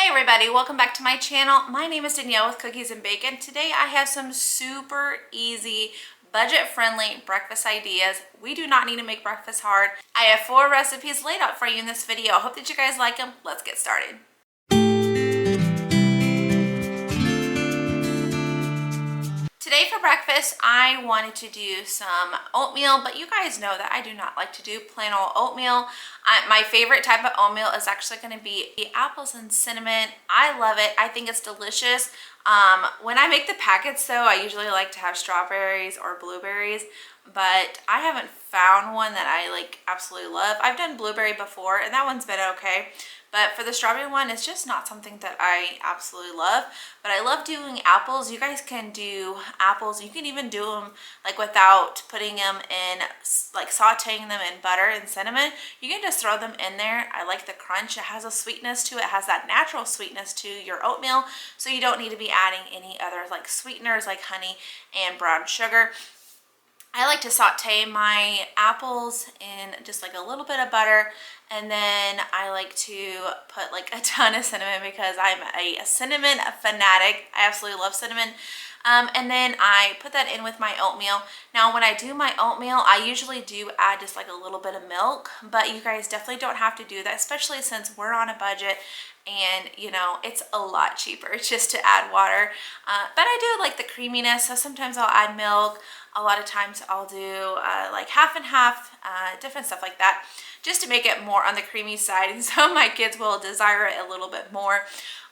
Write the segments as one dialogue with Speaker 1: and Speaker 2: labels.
Speaker 1: Hey everybody, welcome back to my channel. My name is Danielle with Cookies and Bacon. Today I have some super easy, budget-friendly breakfast ideas. We do not need to make breakfast hard. I have 4 recipes laid out for you in this video. I hope that you guys like them. Let's get started. Today for breakfast, I wanted to do some oatmeal, but you guys know that I do not like to do plain old oatmeal. My favorite type of oatmeal is actually going to be the apples and cinnamon. I love it. I think it's delicious. When I make the packets though, I usually like to have strawberries or blueberries, but I haven't found one that I like absolutely love. I've done blueberry before and that one's been okay. But for the strawberry one, it's just not something that I absolutely love. But I love doing apples. You guys can do apples. You can even do them like without putting them in, like sauteing them in butter and cinnamon. You can just throw them in there. I like the crunch. It has a sweetness to it. It has that natural sweetness to your oatmeal. So you don't need to be adding any other like sweeteners like honey and brown sugar. I like to saute my apples in just like a little bit of butter, and then I like to put like a ton of cinnamon because I'm a cinnamon fanatic. I absolutely love cinnamon. And then I put that in with my oatmeal. Now when I do my oatmeal, I usually do add just like a little bit of milk, but you guys definitely don't have to do that, especially since we're on a budget and you know it's a lot cheaper just to add water. But I do like the creaminess, so sometimes I'll add milk. A lot of times I'll do like half and half, different stuff like that, just to make it more on the creamy side, and so my kids will desire it a little bit more.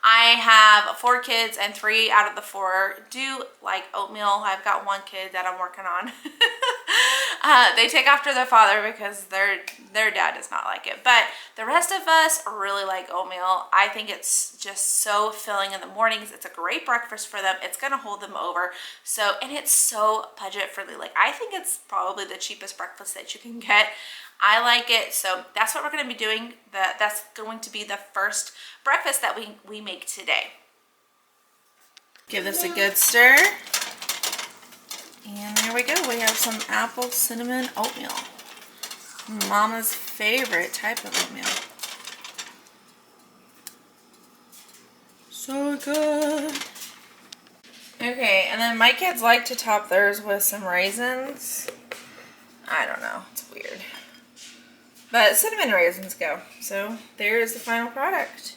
Speaker 1: I have 4 kids and 3 out of the 4 do like oatmeal. I've got 1 kid that I'm working on. They take after their father because their dad does not like it. But the rest of us really like oatmeal. I think it's just so filling in the mornings. It's a great breakfast for them. It's going to hold them over. So, and it's so budget friendly. Like I think it's probably the cheapest breakfast that you can get. I like it, so that's what we're going to be doing. That's going to be the first breakfast that we make today. Give this a good stir. And there we go. We have some apple cinnamon oatmeal. Mama's favorite type of oatmeal. So good. Okay, and then my kids like to top theirs with some raisins. I don't know. It's weird. But cinnamon raisins go. So there is the final product.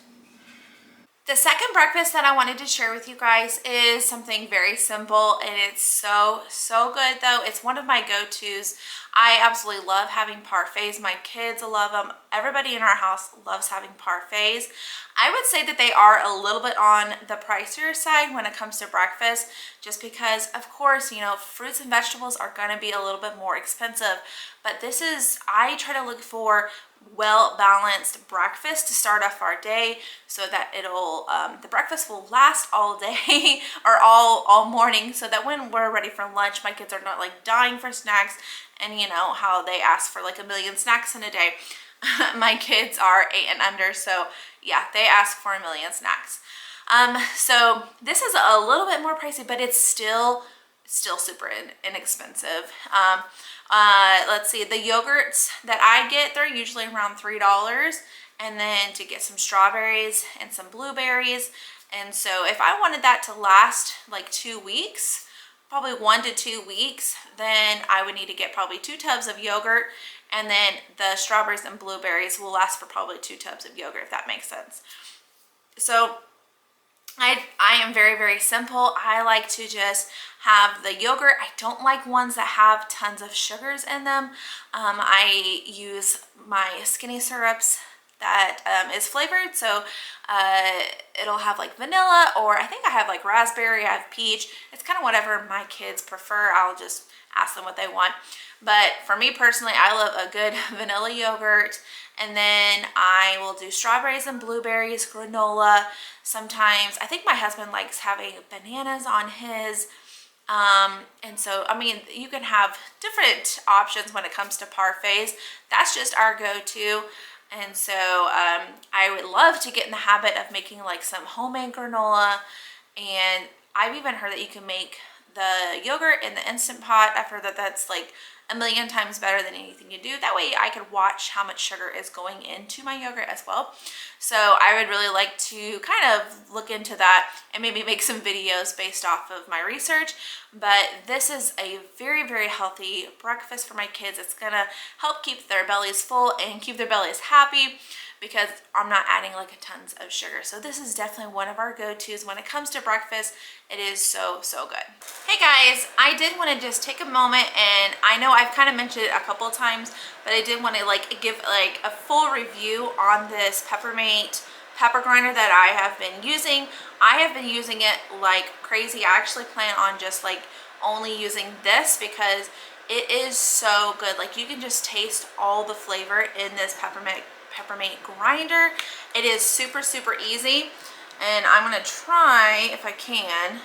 Speaker 1: The second breakfast that I wanted to share with you guys is something very simple, and it's so good though. It's one of my go-tos. I absolutely love having parfaits. My kids love them. Everybody in our house loves having parfaits. I would say that they are a little bit on the pricier side when it comes to breakfast, just because of course, you know, fruits and vegetables are going to be a little bit more expensive. But this is, I try to look for well-balanced breakfast to start off our day so that it'll the breakfast will last all day or all morning, so that when we're ready for lunch, my kids are not like dying for snacks. And you know how they ask for like a million snacks in a day. My kids are 8 and under, so yeah, they ask for a million snacks. So this is a little bit more pricey, but it's still super inexpensive. Let's see, the yogurts that I get, they're usually around $3, and then to get some strawberries and some blueberries. And so if I wanted that to last like 2 weeks, probably 1 to 2 weeks, then I would need to get probably 2 tubs of yogurt, and then the strawberries and blueberries will last for probably 2 tubs of yogurt, if that makes sense. So I am very simple. I like to just have the yogurt. I don't like ones that have tons of sugars in them. I use my skinny syrups that is flavored, so it'll have like vanilla, or I think I have like raspberry, I have peach. It's kind of whatever my kids prefer. I'll just ask them what they want. But for me personally, I love a good vanilla yogurt. And then I will do strawberries and blueberries, granola. Sometimes, I think my husband likes having bananas on his. And so, I mean, you can have different options when it comes to parfaits. That's just our go-to. And so I would love to get in the habit of making like some homemade granola. And I've even heard that you can make the yogurt in the Instant Pot. I've heard that that's like a million times better than anything you do. That way I could watch how much sugar is going into my yogurt as well. So I would really like to kind of look into that and maybe make some videos based off of my research. But this is a very, very healthy breakfast for my kids. It's gonna help keep their bellies full and keep their bellies happy, because I'm not adding like tons of sugar. So this is definitely one of our go-tos when it comes to breakfast. It is so, so good. Hey guys, I did want to just take a moment, and I know I've kind of mentioned it a couple of times, but I did want to like give like a full review on this Peppermate Pepper Grinder that I have been using. I have been using it like crazy. I actually plan on just like only using this because it is so good. Like you can just taste all the flavor in this Peppermate Grinder. It is super, super easy, and I'm gonna try if I can,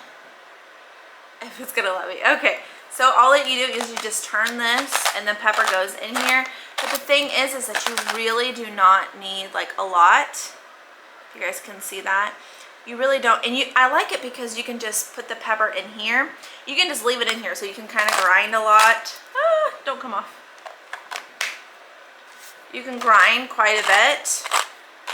Speaker 1: if it's gonna let me. Okay, so all that you do is you just turn this and the pepper goes in here. But the thing is that you really do not need like a lot. If you guys can see that, you really don't. And I like it because you can just put the pepper in here. You can just leave it in here so you can kind of grind a lot. Don't come off. You can grind quite a bit,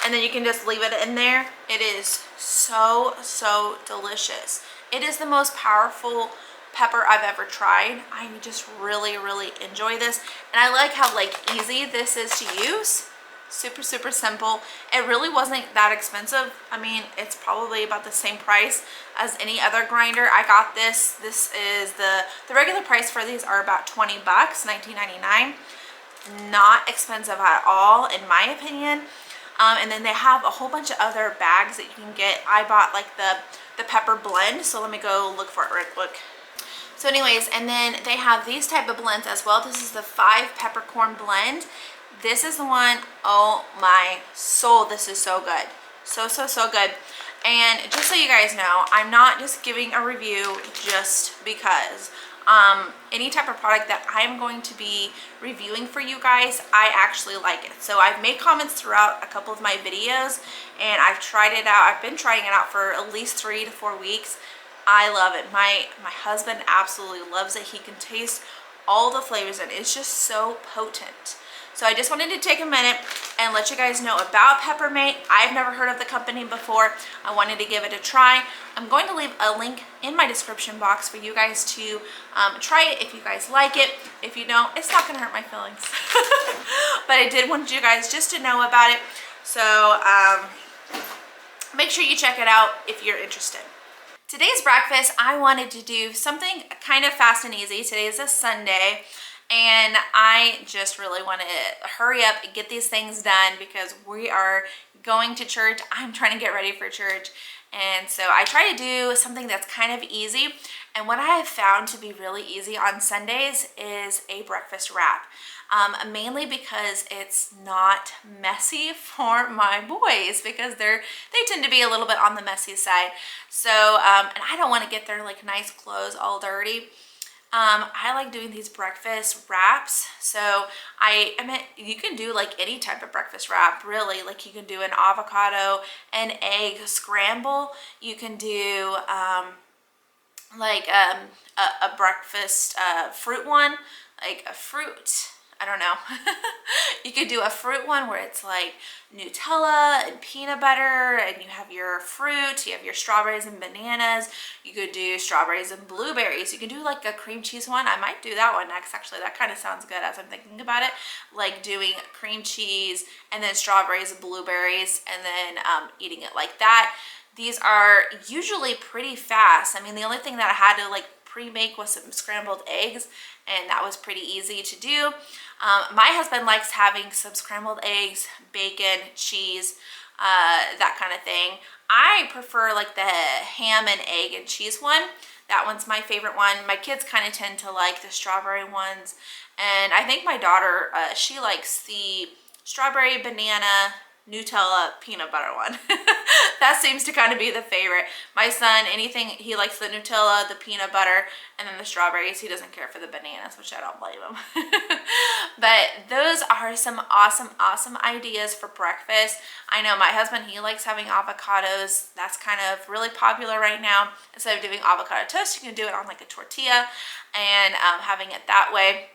Speaker 1: and then you can just leave it in there. It is so, so delicious. It is the most powerful pepper I've ever tried. I just really, really enjoy this. And I like how like easy this is to use. Super, super simple. It really wasn't that expensive. I mean, it's probably about the same price as any other grinder. I got this. This is the regular price for these are about 20 bucks, $19.99. Not expensive at all in my opinion. And then they have a whole bunch of other bags that you can get. I bought like the pepper blend, so let me go look for it real quick. So anyways, and then they have these type of blends as well. This is the 5 peppercorn blend. This is the one, oh my soul, this is so good. So, so, so good. And just so you guys know, I'm not just giving a review just because. Any type of product that I'm going to be reviewing for you guys, I actually like it. So I've made comments throughout a couple of my videos, and I've tried it out. I've been trying it out for at least 3 to 4 weeks. I love it. My husband absolutely loves it. He can taste all the flavors, and it's just so potent. So I just wanted to take a minute and let you guys know about Peppermate. I've never heard of the company before. I wanted to give it a try. I'm going to leave a link in my description box for you guys to try it if you guys like it. If you don't, it's not going to hurt my feelings. But I did want you guys just to know about it. So make sure you check it out if you're interested. Today's breakfast, I wanted to do something kind of fast and easy. Today is a Sunday. And I just really want to hurry up and get these things done because we are going to church. I'm trying to get ready for church. And so I try to do something that's kind of easy. And what I have found to be really easy on Sundays is a breakfast wrap. Mainly because it's not messy for my boys, because they tend to be a little bit on the messy side. So, and I don't want to get their like nice clothes all dirty. I like doing these breakfast wraps. So I mean, you can do like any type of breakfast wrap, really. Like you can do an avocado and egg scramble. You can do like a breakfast fruit one, like a fruit. I don't know. You could do a fruit one where it's like Nutella and peanut butter, and you have your fruit, you have your strawberries and bananas. You could do strawberries and blueberries. You can do like a cream cheese one. I might do that one next. Actually, that kind of sounds good as I'm thinking about it. Like doing cream cheese and then strawberries and blueberries, and then eating it like that. These are usually pretty fast. I mean, the only thing that I had to like pre-make was some scrambled eggs, and that was pretty easy to do. My husband likes having some scrambled eggs, bacon, cheese, that kind of thing. I prefer like the ham and egg and cheese one. That one's my favorite one. My kids kind of tend to like the strawberry ones, and I think my daughter, she likes the strawberry, banana, Nutella, peanut butter one. That seems to kind of be the favorite. My son, anything, he likes the Nutella, the peanut butter, and then the strawberries. He doesn't care for the bananas, which I don't blame him. But those are some awesome, awesome ideas for breakfast. I know my husband, he likes having avocados. That's kind of really popular right now. Instead of doing avocado toast, you can do it on like a tortilla and having it that way.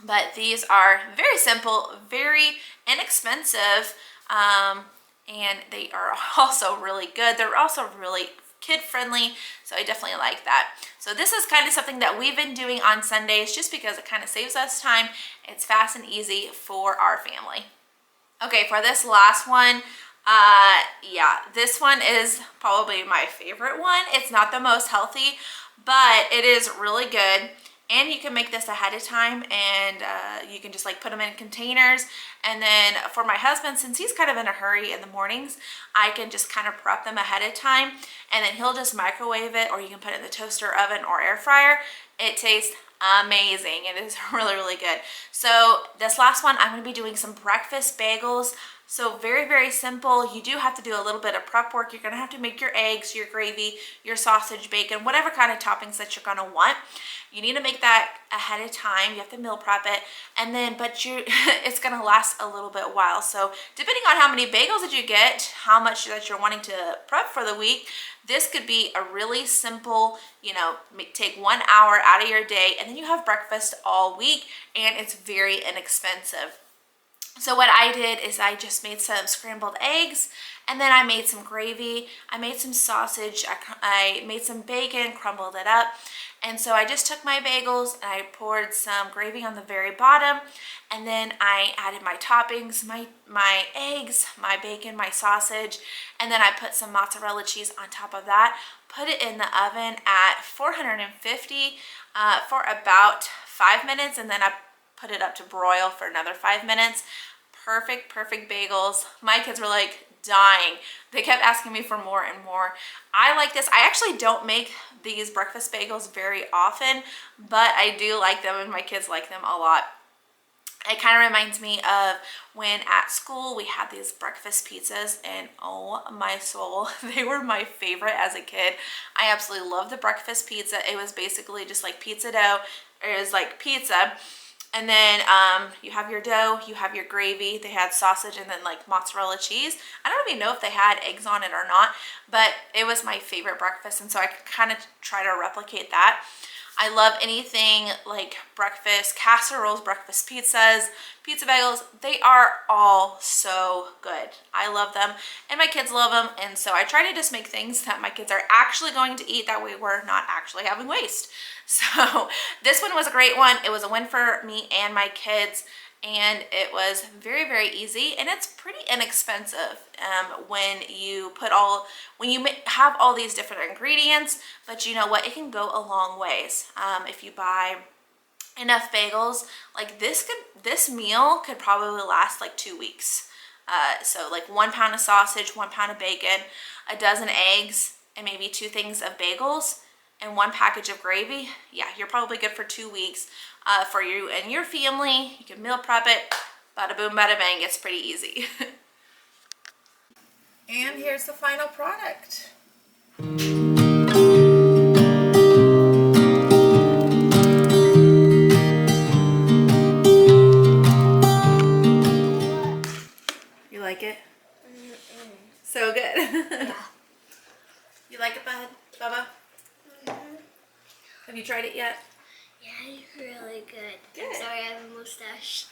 Speaker 1: But these are very simple, very inexpensive, and they are also really good. They're also really kid friendly, so I definitely like that. So this is kind of something that we've been doing on Sundays just because it kind of saves us time. It's fast and easy for our family. Okay, for this last one, yeah, this one is probably my favorite one. It's not the most healthy, but it is really good. And you can make this ahead of time, and you can just like put them in containers. And then for my husband, since he's kind of in a hurry in the mornings, I can just kind of prep them ahead of time, and then he'll just microwave it, or you can put it in the toaster oven or air fryer. It tastes amazing. It is really, really good. So this last one, I'm going to be doing some breakfast bagels. So very, very simple. You do have to do a little bit of prep work. You're going to have to make your eggs, your gravy, your sausage, bacon, whatever kind of toppings that you're going to want. You need to make that ahead of time. You have to meal prep it, and then it's going to last a little bit while. So depending on how many bagels that you get, how much that you're wanting to prep for the week, this could be a really simple, you know, take 1 hour out of your day, and then you have breakfast all week, and it's very inexpensive. So what I did is I just made some scrambled eggs, and then I made some gravy, I made some sausage, I made some bacon, crumbled it up. And so I just took my bagels and I poured some gravy on the very bottom, and then I added my toppings, my eggs, my bacon, my sausage, and then I put some mozzarella cheese on top of that, put it in the oven at 450 for about 5 minutes, and then I put it up to broil for another 5 minutes. Perfect, perfect bagels. My kids were like dying. They kept asking me for more and more. I like this. I actually don't make these breakfast bagels very often, but I do like them, and my kids like them a lot. It kind of reminds me of when at school we had these breakfast pizzas, and oh my soul, they were my favorite as a kid. I absolutely love the breakfast pizza. It was basically just like pizza dough. It was like pizza. And then you have your dough, you have your gravy. They had sausage and then like mozzarella cheese. I don't even know if they had eggs on it or not, but it was my favorite breakfast, and so I could kind of try to replicate that. I love anything like breakfast casseroles, breakfast pizzas, pizza bagels. They are all so good. I love them, and my kids love them, and so I try to just make things that my kids are actually going to eat. That way we're not actually having waste. So this one was a great one. It was a win for me and my kids, and it was very, very easy, and it's pretty inexpensive when you have all these different ingredients. But you know what, it can go a long ways if you buy enough bagels. Like this meal could probably last like 2 weeks. So like 1 pound of sausage, 1 pound of bacon, a dozen eggs, and maybe 2 things of bagels, and 1 package of gravy. Yeah, you're probably good for 2 weeks for you and your family. You can meal prep it. Bada boom, bada bang. It's pretty easy. And here's the final product. You like it? Mm-mm. So good. Yeah. You like it, bud? Bubba? Mm-hmm. Have you tried it yet?
Speaker 2: Yeah, it's really good.
Speaker 1: Good.
Speaker 2: I'm sorry, I have a mustache.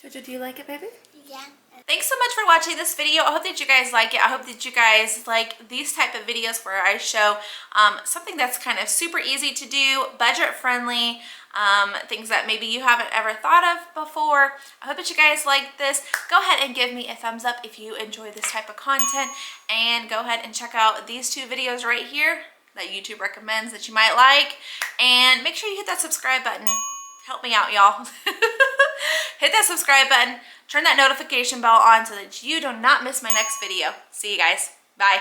Speaker 1: Jojo, do you like it, baby?
Speaker 2: Yeah.
Speaker 1: Thanks so much for watching this video. I hope that you guys like it. I hope that you guys like these type of videos where I show something that's kind of super easy to do, budget friendly, things that maybe you haven't ever thought of before. I hope that you guys like this. Go ahead and give me a thumbs up if you enjoy this type of content, and go ahead and check out these 2 videos right here that YouTube recommends that you might like, and make sure you hit that subscribe button. Help me out, y'all. Hit that subscribe button, turn that notification bell on so that you do not miss my next video. See you guys. Bye.